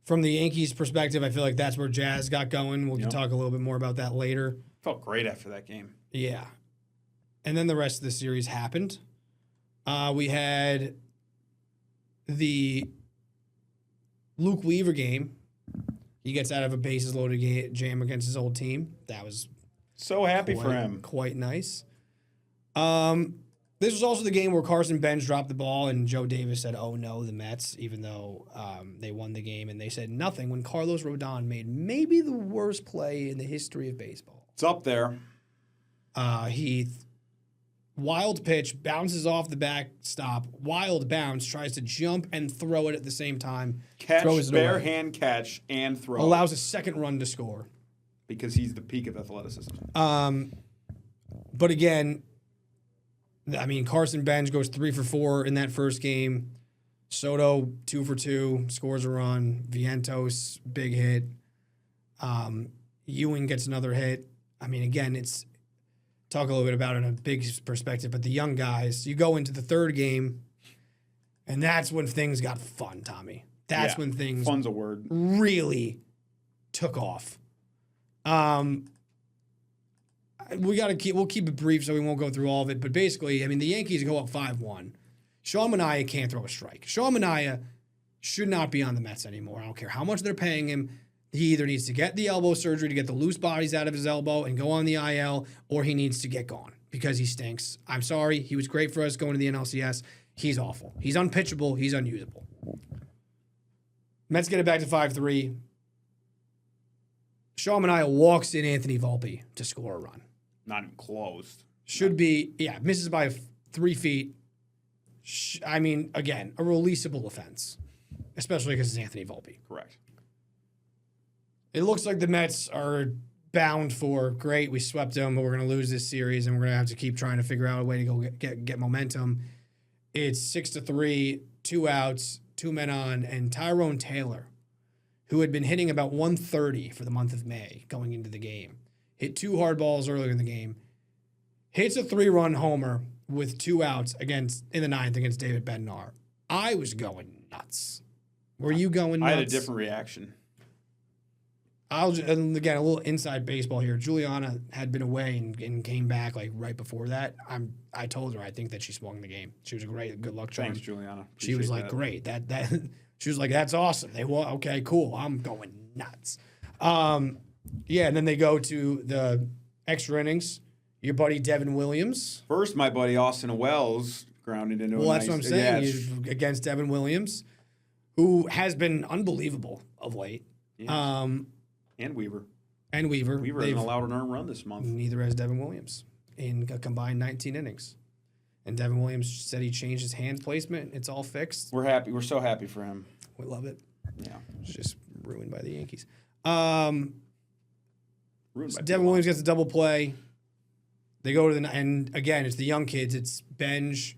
the Yankees' perspective, I feel like that's where Jazz got going. We'll talk a little bit more about that later. Felt great after that game. Yeah. And then the rest of the series happened. We had the Luke Weaver game. He gets out of a bases-loaded jam against his old team. That was so happy for him. Quite nice. This was also the game where Carson Benz dropped the ball and Joe Davis said, "Oh no, the Mets," even though they won the game, and they said nothing when Carlos Rodon made maybe the worst play in the history of baseball. It's up there. Wild pitch, bounces off the backstop, wild bounce, tries to jump and throw it at the same time. Catch, bare hand catch, and throw. Allows a second run to score. Because he's the peak of athleticism. But again, I mean, Carson Benz goes 3 for 4 in that first game. Soto, 2 for 2, scores a run. Vientos, big hit. Ewing gets another hit. I mean, again, it's talk a little bit about it in a big perspective, but the young guys, you go into the third game, and that's when things got fun, Tommy. That's when things fun's a word. Really took off. We'll keep it brief so we won't go through all of it. But basically, I mean, the Yankees go up 5-1. Sean Manaea can't throw a strike. Sean Manaea should not be on the Mets anymore. I don't care how much they're paying him. He either needs to get the elbow surgery to get the loose bodies out of his elbow and go on the IL, or he needs to get gone because he stinks. I'm sorry. He was great for us going to the NLCS. He's awful. He's unpitchable. He's unusable. Mets get it back to 5-3. Sean Manaea walks in Anthony Volpe to score a run. Not even close. Misses by 3 feet. I mean, again, a releasable offense, especially because it's Anthony Volpe. Correct. It looks like the Mets are bound for, great, we swept them, but we're going to lose this series, and we're going to have to keep trying to figure out a way to go get momentum. It's 6-3, 2 outs, 2 men on, and Tyrone Taylor, who had been hitting about 130 for the month of May going into the game, hit 2 hard balls earlier in the game, hits a 3-run homer with 2 outs in the 9th against David Bednar. I was going nuts. Were you going nuts? I had a different reaction. and again, a little inside baseball here. Juliana had been away and came back like right before that. I told her I think that she swung the game. She was a good luck charm. Thanks, Juliana. She was like, great. That she was like, that's awesome. They won. Okay, cool. I'm going nuts. Yeah, and then they go to the extra innings. Your buddy Devin Williams. First, my buddy Austin Wells grounded into Well, a that's nice, what I'm saying. Yeah, He's against Devin Williams, who has been unbelievable of late. yeah. And Weaver. Weaver hasn't allowed an earned run this month. Neither has Devin Williams in a combined 19 innings. And Devin Williams said he changed his hand placement. It's all fixed. We're happy. We're so happy for him. We love it. Yeah. It's just ruined by the Yankees. Ruined by Devin Williams gets a double play. They go to and again, it's the young kids. It's Benj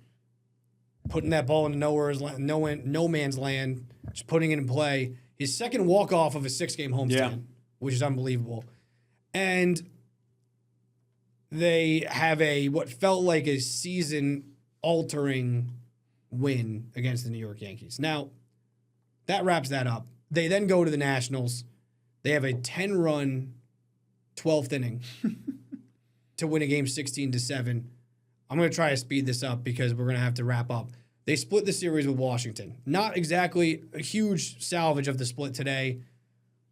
putting that ball into no man's land, just putting it in play. His second walk-off of a 6-game homestand, which is unbelievable. And they have what felt like a season-altering win against the New York Yankees. Now, that wraps that up. They then go to the Nationals. They have a 10-run 12th inning to win a game 16-7. I'm going to try to speed this up because we're going to have to wrap up. They split the series with Washington. Not exactly a huge salvage of the split today.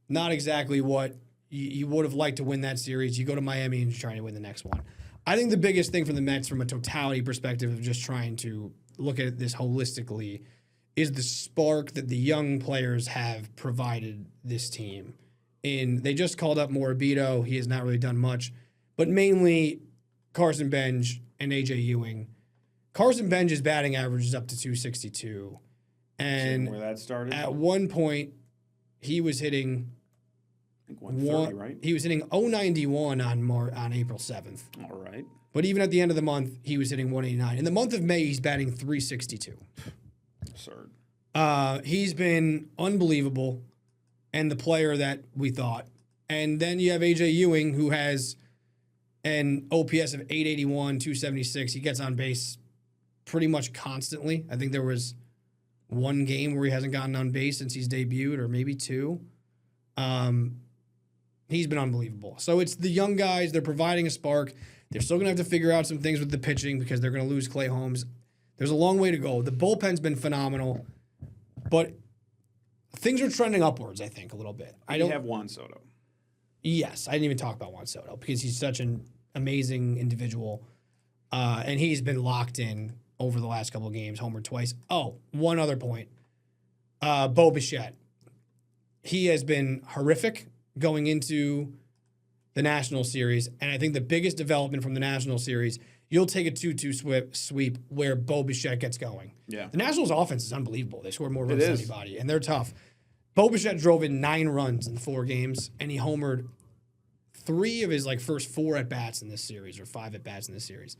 Not exactly what you would have liked to win that series. You go to Miami and you're trying to win the next one. I think the biggest thing for the Mets from a totality perspective of just trying to look at this holistically is the spark that the young players have provided this team. They just called up Morabito. He has not really done much. But mainly Carson Benj and A.J. Ewing. Carson Benj's batting average is up to 262. And where that started? At one point, he was hitting... I think 130, right? He was hitting 091 on April 7th. All right. But even at the end of the month, he was hitting 189. In the month of May, he's batting 362. Absurd. He's been unbelievable and the player that we thought. And then you have A.J. Ewing, who has an OPS of 881, 276. He gets on base pretty much constantly. I think there was one game where he hasn't gotten on base since he's debuted, or maybe two. He's been unbelievable. So it's the young guys. They're providing a spark. They're still going to have to figure out some things with the pitching because they're going to lose Clay Holmes. There's a long way to go. The bullpen's been phenomenal, but things are trending upwards, I think, a little bit. I don't have Juan Soto. Yes, I didn't even talk about Juan Soto because he's such an amazing individual, and he's been locked in over the last couple of games, homered twice. Oh, one other point. Bo Bichette. He has been horrific going into the National Series, and I think the biggest development from the National Series, you'll take a 2-2 sweep where Bo Bichette gets going. Yeah. The Nationals' offense is unbelievable. They score more runs than anybody, and they're tough. Bo Bichette drove in 9 runs in 4 games, and he homered 3 of his first 4 at-bats in this series, or 5 at-bats in this series.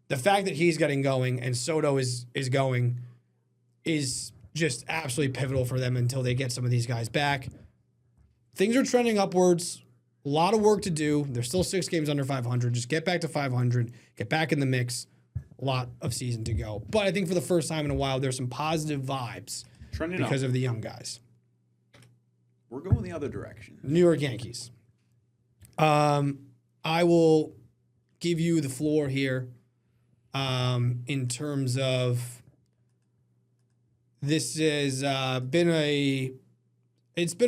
The fact that he's getting going and Soto is going is just absolutely pivotal for them until they get some of these guys back. Things are trending upwards. A lot of work to do. They're still 6 games under 500. Just get back to 500. Get back in the mix. A lot of season to go. But I think for the first time in a while, there's some positive vibes because of the young guys. We're going the other direction. New York Yankees. I will give you the floor here in terms of this has been a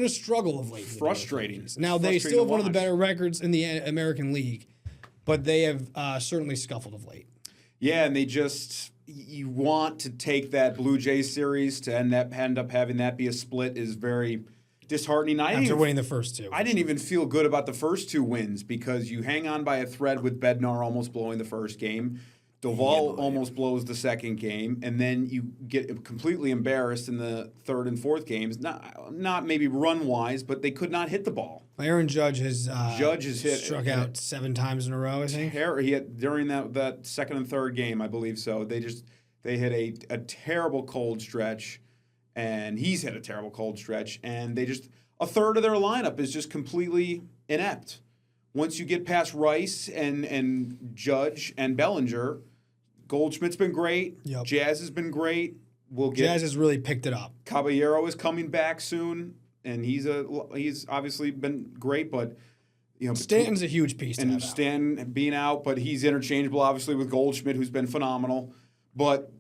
struggle of late. Frustrating. Now, they still have one of the better records in the American League, but they have certainly scuffled of late. Yeah, and you want to take that Blue Jays series to end up having that be a split is very disheartening. After winning the first 2. I didn't even feel good about the first 2 wins because you hang on by a thread with Bednar almost blowing the first game. Doval almost blows the second game, and then you get completely embarrassed in the third and fourth games. Not maybe run-wise, but they could not hit the ball. Aaron Judge has struck hit out 7 times in a row, I think. He hit during that second and third game, I believe so. They hit a terrible cold stretch, and he's hit a terrible cold stretch, and a third of their lineup is just completely inept. Once you get past Rice and Judge and Bellinger, Goldschmidt's been great. Yep. Jazz has been great. Jazz has really picked it up. Caballero is coming back soon. and he's obviously been great, but Stanton's a huge piece to have and out. Stan being out, but he's interchangeable, obviously, with Goldschmidt, who's been phenomenal. But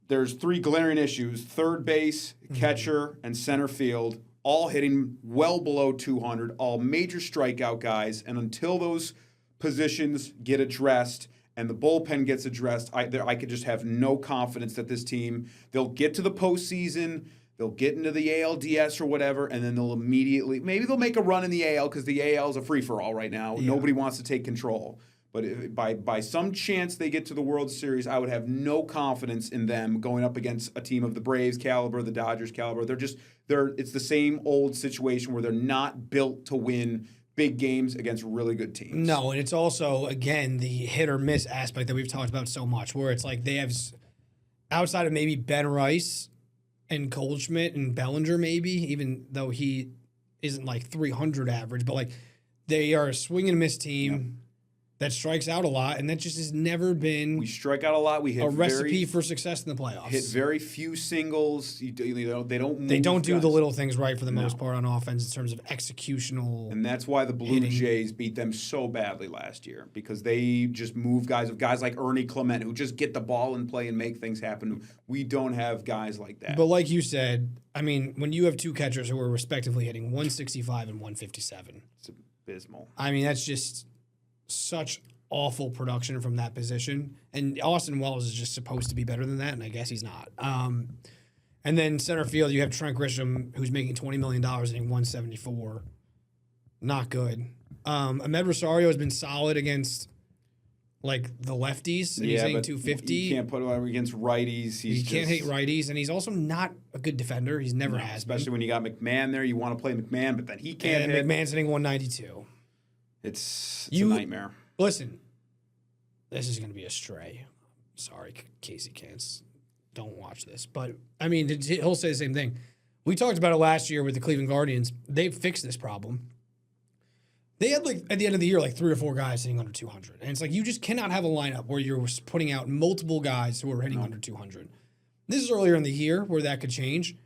there's 3 glaring issues: third base, catcher, and center field, all hitting well below 200, all major strikeout guys. And until those positions get addressed and the bullpen gets addressed, I could just have no confidence that this team, they'll get to the postseason, they'll get into the ALDS or whatever, and then they'll maybe they'll make a run in the AL because the AL is a free-for-all right now. Yeah. Nobody wants to take control. But if, by some chance they get to the World Series, I would have no confidence in them going up against a team of the Braves caliber, the Dodgers caliber. It's the same old situation where they're not built to win big games against really good teams. No, and it's also, again, the hit or miss aspect that we've talked about so much, where it's like they have, outside of maybe Ben Rice and Goldschmidt and Bellinger, maybe, even though he isn't like 300 average, but like they are a swing and miss team that strikes out a lot, and that just has never been. We strike out a lot. We hit a recipe for success in the playoffs. Hit very few singles. They don't do the little things right for the most part on offense in terms of executional. And that's why the Blue Jays beat them so badly last year, because they just move guys like Ernie Clement, who just get the ball in play and make things happen. We don't have guys like that. But like you said, I mean, when you have 2 catchers who are respectively hitting 165 and 157, it's abysmal. I mean, that's just such awful production from that position. And Austin Wells is just supposed to be better than that, and I guess he's not. And then center field, you have Trent Grisham, who's making $20 million and hitting 174. Not good. Ahmed Rosario has been solid against like the lefties, and he's hitting 250. You can't put him against righties. He can't hit righties, and he's also not a good defender. He's never has been. Especially when you got McMahon there. You want to play McMahon, but then he can't hit. McMahon's hitting 192. It's a nightmare. Listen, this is going to be a stray. Sorry, Casey Cants. Don't watch this. But, I mean, he'll say the same thing. We talked about it last year with the Cleveland Guardians. They've fixed this problem. They had, like, at the end of the year, like 3 or 4 guys hitting under 200. And it's like, you just cannot have a lineup where you're putting out multiple guys who are hitting under 200. This is earlier in the year where that could change.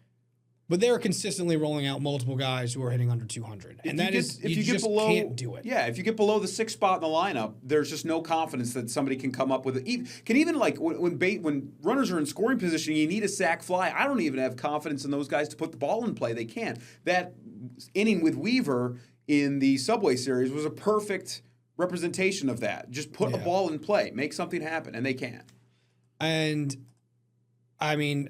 But they're consistently rolling out multiple guys who are hitting under 200. And that is, you just can't do it. Yeah, if you get below the 6th spot in the lineup, there's just no confidence that somebody can come up with it. Can even, like, when runners are in scoring position, you need a sac fly. I don't even have confidence in those guys to put the ball in play. They can't. That inning with Weaver in the Subway Series was a perfect representation of that. Just put a ball in play. Make something happen, and they can't. And I mean,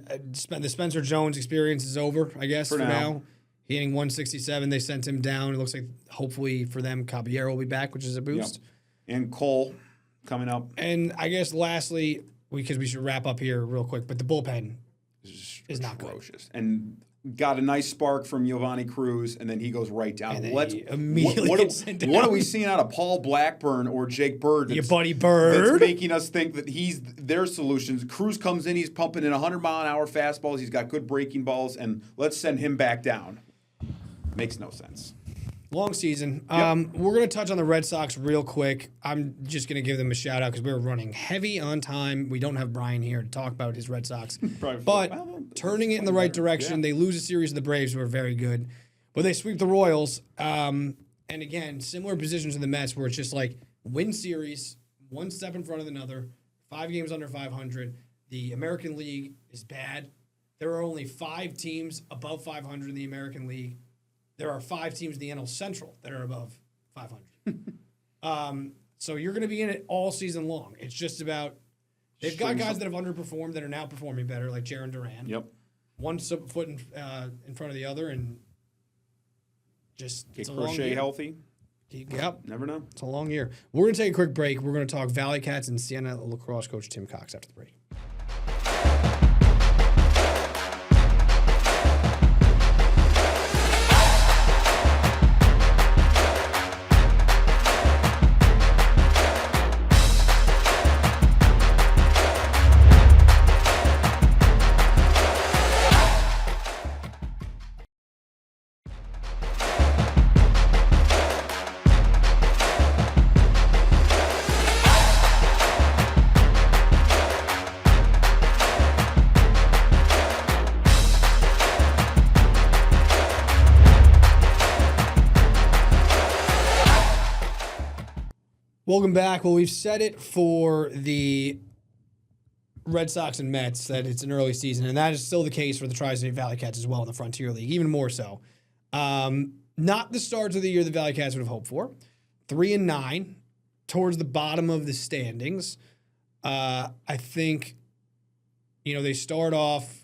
the Spencer Jones experience is over, I guess, for now. He hitting 167. They sent him down. It looks like, hopefully for them, Caballero will be back, which is a boost. Yep. And Cole coming up. And I guess lastly, because we should wrap up here real quick, but the bullpen is not ferocious. And got a nice spark from Giovanni Cruz, and then he goes right down. And then he immediately gets sent down. What are we seeing out of Paul Blackburn or Jake Bird? Your buddy Bird. That's making us think that he's their solutions. Cruz comes in, he's pumping in 100-mile-an-hour fastballs. He's got good breaking balls, and let's send him back down. Makes no sense. Long season. We're going to touch on the Red Sox real quick. I'm just going to give them a shout-out because we're running heavy on time. We don't have Brian here to talk about his Red Sox. But turning it in the right direction. They lose a series of the Braves, who are very good. But they sweep the Royals. And again, similar positions in the Mets where it's just like win series, one step in front of another, 5 games under 500. The American League is bad. There are only 5 teams above 500 in the American League. There are 5 teams in the NL Central that are above 500. So you're going to be in it all season long. It's just about they've got guys that have underperformed that are now performing better, like Jarren Duran. Yep. One foot in front of the other, and just get Crochet healthy. Yep. Never know. It's a long year. We're going to take a quick break. We're going to talk ValleyCats and Siena lacrosse coach Tim Cox after the break. Welcome back. Well, we've said it for the Red Sox and Mets that it's an early season, and that is still the case for the Tri-State ValleyCats as well in the Frontier League, even more so. Not the starts of the year the ValleyCats would have hoped for. 3-9, towards the bottom of the standings. I think, they start off,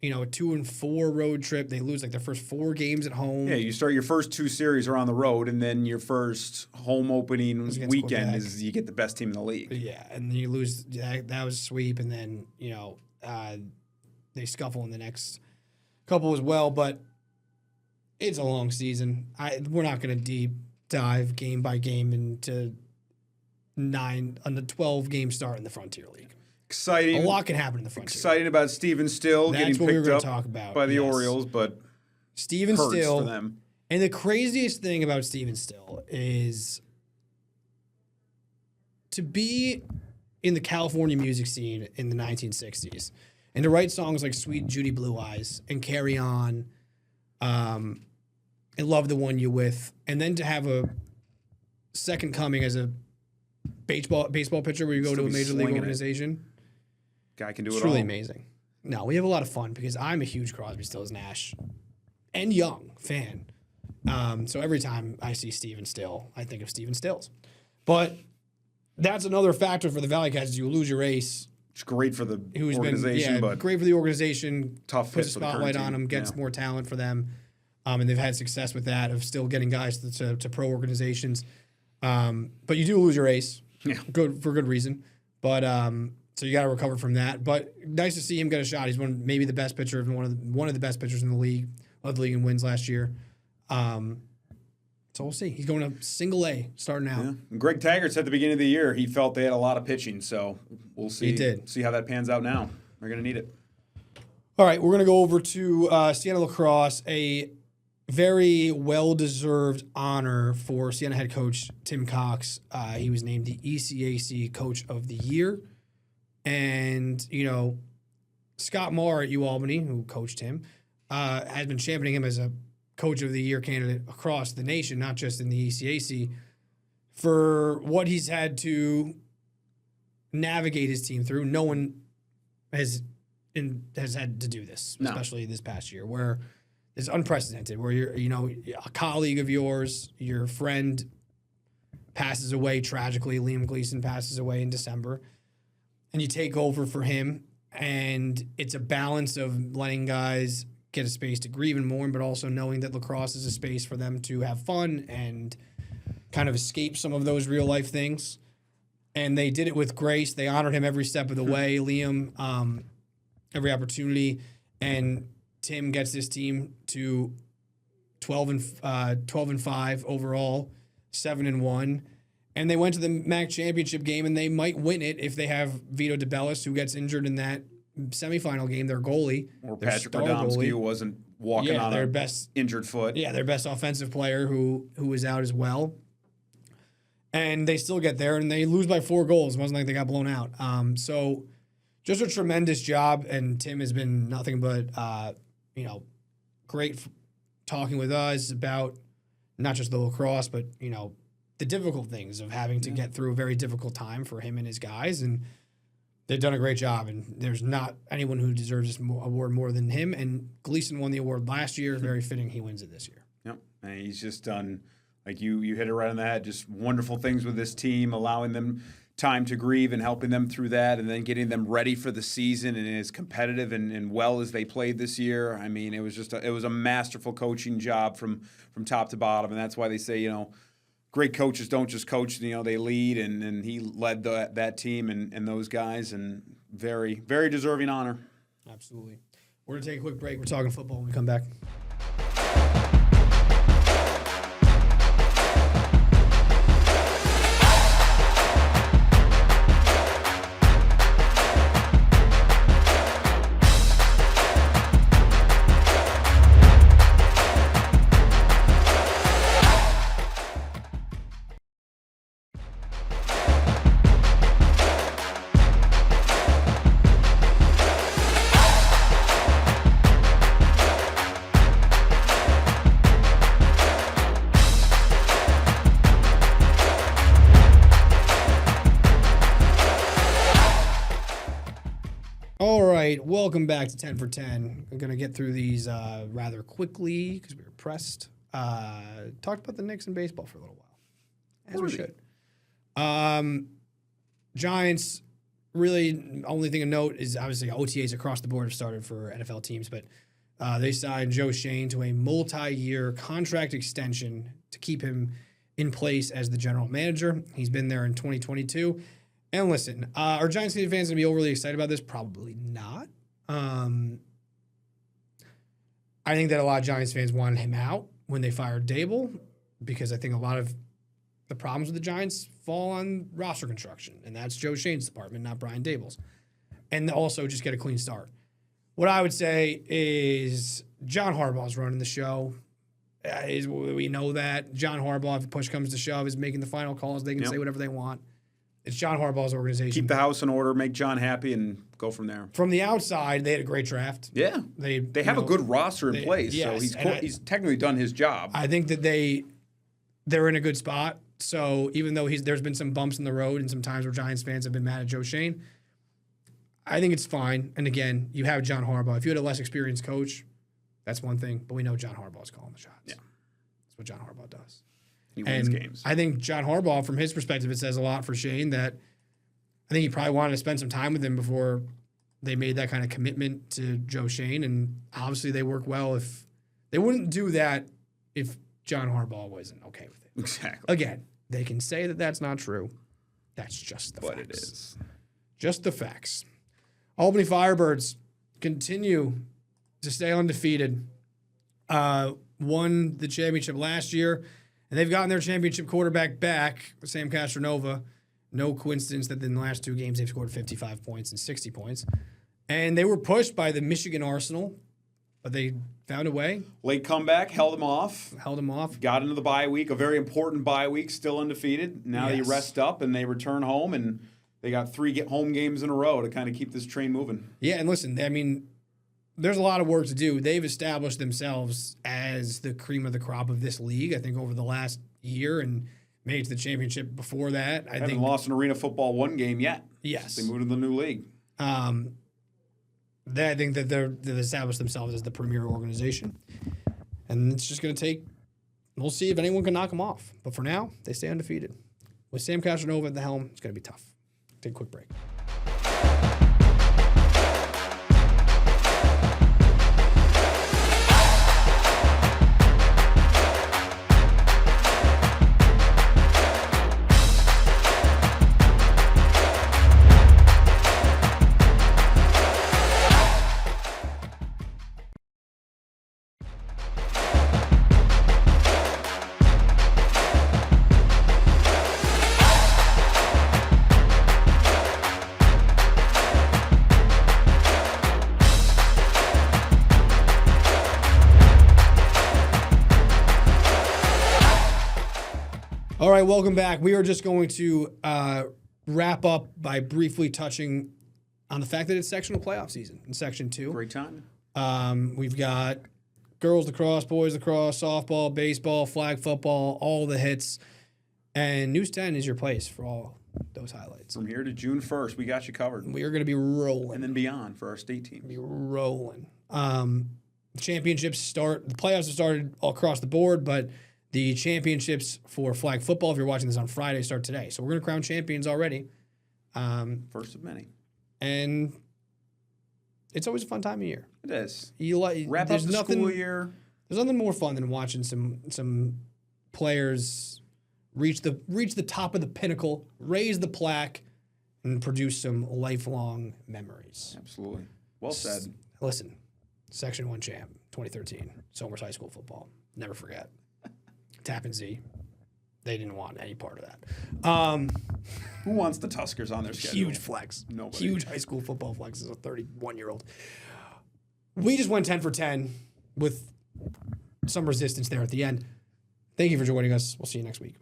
a 2-4 road trip. They lose their first 4 games at home. Yeah, you start your first 2 series are on the road, and then your first home opening weekend is you get the best team in the league. Yeah, and then you lose. That was a sweep, and then they scuffle in the next couple as well. But it's a long season. We're not going to deep dive game by game into 12 game start in the Frontier League. Exciting. A lot can happen in the Frontier. Exciting about Steven Still getting picked up by the Orioles, but Steven Still for them. And the craziest thing about Steven Still is to be in the California music scene in the 1960s and to write songs like Sweet Judy Blue Eyes and Carry On and Love the One You With, and then to have a second coming as a baseball pitcher where you go to a major league organization. Guy can do it all. It's really amazing. No, we have a lot of fun because I'm a huge Crosby, Stills, Nash and Young fan. So every time I see Steven Still, I think of Steven Stills. But that's another factor for the ValleyCats is you lose your ace. It's great for the organization, but great for the organization. Tough put a spotlight on them, gets more talent for them. And they've had success with that of still getting guys to pro organizations. But you do lose your ace. Yeah. For good reason. But so you got to recover from that. But nice to see him get a shot. He's maybe the best pitcher, one of the best pitchers in the league. Led the league in wins last year. So we'll see. He's going to single A starting out. Yeah. And Greg Taggart said at the beginning of the year he felt they had a lot of pitching. So we'll see. He did. See how that pans out now. They're going to need it. All right, we're going to go over to Siena Lacrosse, a very well-deserved honor for Siena head coach Tim Cox. He was named the ECAC Coach of the Year. And, Scott Marr at UAlbany, who coached him, has been championing him as a Coach of the Year candidate across the nation, not just in the ECAC, for what he's had to navigate his team through. No one has had to do this, especially this past year, where it's unprecedented, where you're, a colleague of yours, your friend passes away tragically. Liam Gleason passes away in December, and you take over for him, and it's a balance of letting guys get a space to grieve and mourn, but also knowing that lacrosse is a space for them to have fun and kind of escape some of those real life things. And they did it with grace. They honored him every step of the way. Liam, every opportunity, and Tim gets this team to 12-5 overall, 7-1, and they went to the MAC championship game, and they might win it if they have Vito DeBellis, who gets injured in that semifinal game, their goalie, or Patrick Radomski, who wasn't walking on their best injured foot. Yeah, their best offensive player who was out as well. And they still get there, and they lose by 4 goals. It wasn't like they got blown out. So just a tremendous job, and Tim has been nothing but, great talking with us about not just the lacrosse, but, the difficult things of having to get through a very difficult time for him and his guys. And they've done a great job, and there's not anyone who deserves this award more than him. And Gleason won the award last year. Very fitting he wins it this year. Yep, and he's just done, like you hit it right on the head, just wonderful things with this team, allowing them time to grieve and helping them through that, and then getting them ready for the season and as competitive and well as they played this year. I mean, it was just it was a masterful coaching job from top to bottom, and that's why they say, great coaches don't just coach, they lead, and he led that team and those guys, and very, very deserving honor. Absolutely. We're going to take a quick break. We're talking football when we come back. right, welcome back to 10 for 10. I'm going to get through these rather quickly because we were pressed. Talked about the Knicks and baseball for a little while, as we should. Giants, really, only thing of note is obviously OTAs across the board have started for NFL teams, but they signed Joe Shane to a multi-year contract extension to keep him in place as the general manager. He's been there in 2022. And listen, are Giants fans going to be overly excited about this? Probably not. I think that a lot of Giants fans wanted him out when they fired Dable because I think a lot of the problems with the Giants fall on roster construction, and that's Joe Shane's department, not Brian Dable's. And also just get a clean start. What I would say is John Harbaugh's running the show. We know that. John Harbaugh, if push comes to shove, is making the final calls. They can say whatever they want. It's John Harbaugh's organization. Keep the house in order, make John happy, and go from there. From the outside, they had a great draft. Yeah. They have a good roster in place, yes, so he's technically done his job. I think that they're in a good spot. So even though there's been some bumps in the road and some times where Giants fans have been mad at Joe Shane, I think it's fine. And again, you have John Harbaugh. If you had a less experienced coach, that's one thing. But we know John Harbaugh's calling the shots. Yeah. That's what John Harbaugh does. He wins games. I think John Harbaugh, from his perspective, it says a lot for Shane that I think he probably wanted to spend some time with him before they made that kind of commitment to Joe Shane. And obviously they work well if they wouldn't do that if John Harbaugh wasn't okay with it. Exactly. Again, they can say that that's not true. That's just the facts. But it is. Just the facts. Albany Firebirds continue to stay undefeated. Won the championship last year. And they've gotten their championship quarterback back, Sam Castronova. No coincidence that in the last two games they've scored 55 points and 60 points. And they were pushed by the Michigan Arsenal, but they found a way. Late comeback, held them off. Got into the bye week, a very important bye week, still undefeated. Now they rest up and they return home, and they got 3 home games in a row to kind of keep this train moving. Yeah, and listen, I mean, there's a lot of work to do. They've established themselves as the cream of the crop of this league, I think, over the last year, and made it to the championship before that. I haven't lost an Arena Football 1 game yet. Yes. They moved to the new league. I think that they've established themselves as the premier organization. And it's just going to take – we'll see if anyone can knock them off. But for now, they stay undefeated. With Sam Castronova at the helm, it's going to be tough. Take a quick break. All right, welcome back. We are just going to wrap up by briefly touching on the fact that it's sectional playoff season in Section 2. Great time. We've got girls lacrosse, boys lacrosse, softball, baseball, flag football, all the hits. And News 10 is your place for all those highlights. From here to June 1st, we got you covered. We are going to be rolling. And then beyond for our state teams. Be rolling. The playoffs have started all across the board, but the championships for flag football, if you're watching this on Friday, start today. So we're going to crown champions already. First of many. And it's always a fun time of year. It is. Wrap up the school year. There's nothing more fun than watching some players reach the top of the pinnacle, raise the plaque, and produce some lifelong memories. Absolutely. Well said. Listen, Section 1 champ, 2013, Somers High School football. Never forget. Tappan Z. They didn't want any part of that. Who wants the Tuskers on their schedule? Huge flex. Nobody. Huge high school football flex as a 31-year-old. We just went 10 for 10 with some resistance there at the end. Thank you for joining us. We'll see you next week.